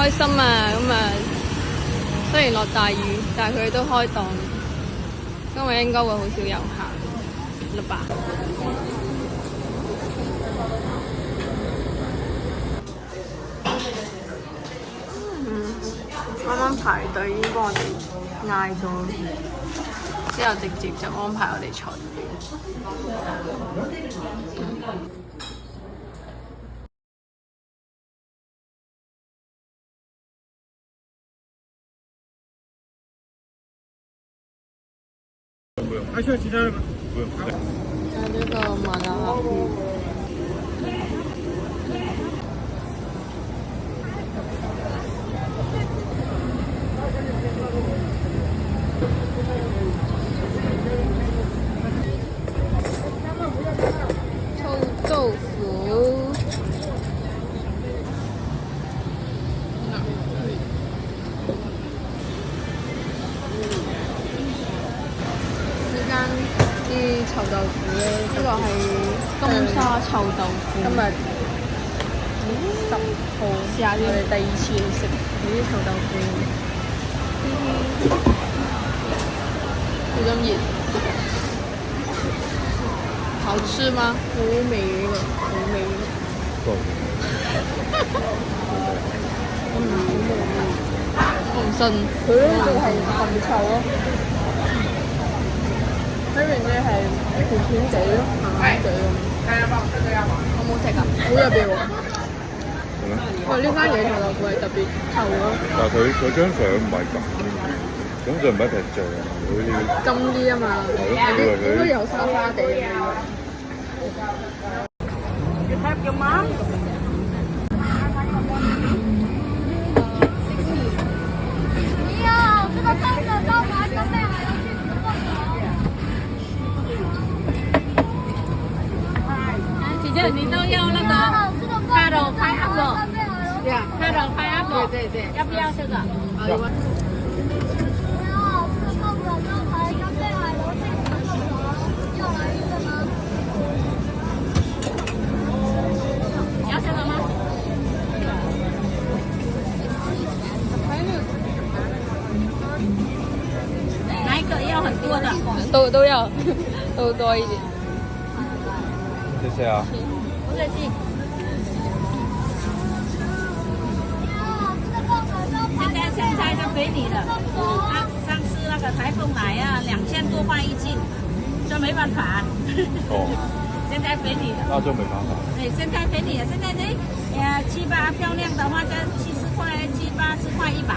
開心啊！咁啊，雖然落大雨，但係佢哋都開檔，今日應該會好少遊客啦吧？啱啱排隊已經幫我哋嗌咗，之後直接就安排我哋坐。不用，还需要其他的吗？不用。這個麻辣鴨血。臭豆腐。啲臭豆腐咧，呢個係東沙臭豆腐。今日10號夏天，我哋第2次去食呢啲臭豆腐，好咁熱，好吃嗎？好味呢個，好味。我唔信。佢呢個係鹹臭咯。呢邊咧係甜甜地咯，鹹鹹地咁。我冇食啊，好入味喎。喂，呢間嘢臭豆腐係特別臭咯。但係佢張相唔係咁，咁就唔係一隻醬，好似金啲啊嘛，應該有沙沙地嘅。要睇叫嗎？這個三個招牌準備好了，去直播姐姐，你都要那個Hello Pineapple，對啊，Hello Pineapple，對，要不要這個？要。要這個嗎？哪一個要很多的？都要，都多一點。謝謝啊。不客氣。現在就給你了。上次那個颱風來啊，2000多塊1斤，這沒辦法。哦。現在給你了。那就沒辦法。對，現在給你了。現在這7、8漂亮的話，就70塊、7、8、10塊1把。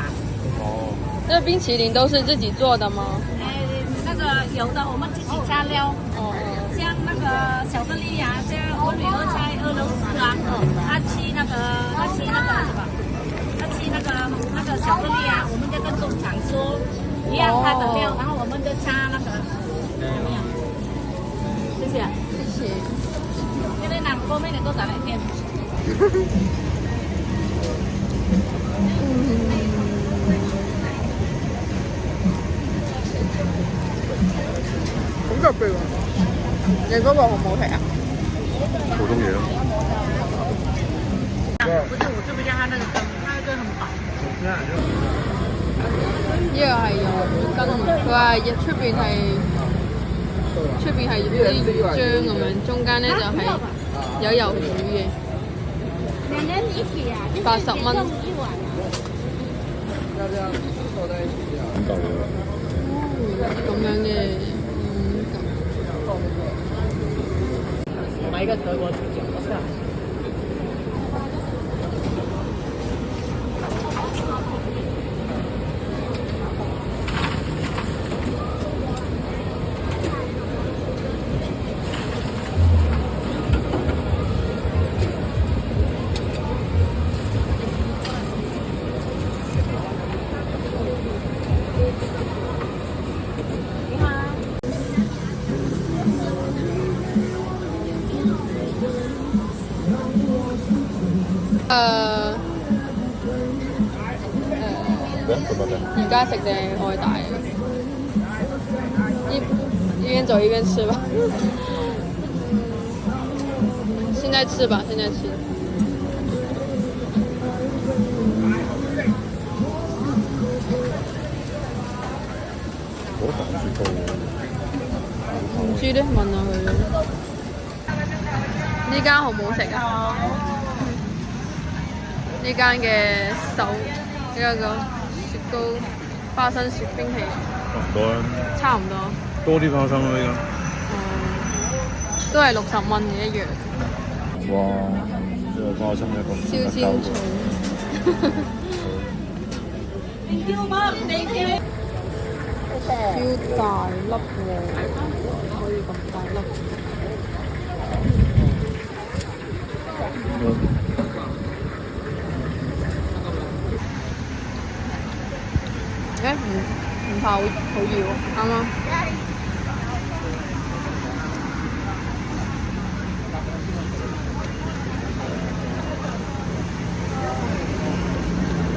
哦。這冰淇淋都是自己做的嗎？那個有的我們自己加料。哦。像那個巧克力呀，像我女兒在俄羅斯啊，她吃那個什麼，她吃那個巧克力啊，我們就跟工廠說一樣它的料，然後我們就加那個，怎麼樣？謝謝。謝謝。因為南方面能夠打來店。好特別喎！你嗰個好唔好食啊？普通嘢咯。不是，我這邊加它那個羹，它那個很薄。呢個係有羹啊！佢話出邊係啲魚漿咁樣，中間咧就係有魷魚嘅。80蚊。咁樣嘅。買一個德國啤酒，是啊。而家食定外帶？一邊走一邊吃吧。現在吃吧，現在吃。部。唔知咧，問下佢。呢間好唔好食啊？呢間嘅手呢個雪糕花生雪冰淇淋差唔多啦。差唔多。多啲花生咯，依家。都係60蚊嘅一樣。哇！呢個花生一個燒仙草。超大粒喎，可以咁大粒。唔怕好熱喎，啱啱。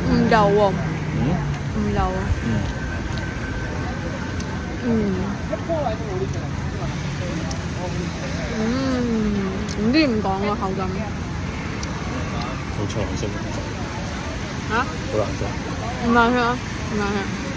唔油喎。唔油啊。唔知點講個口感。好長色。嚇？好難食。唔難食啊！唔難食。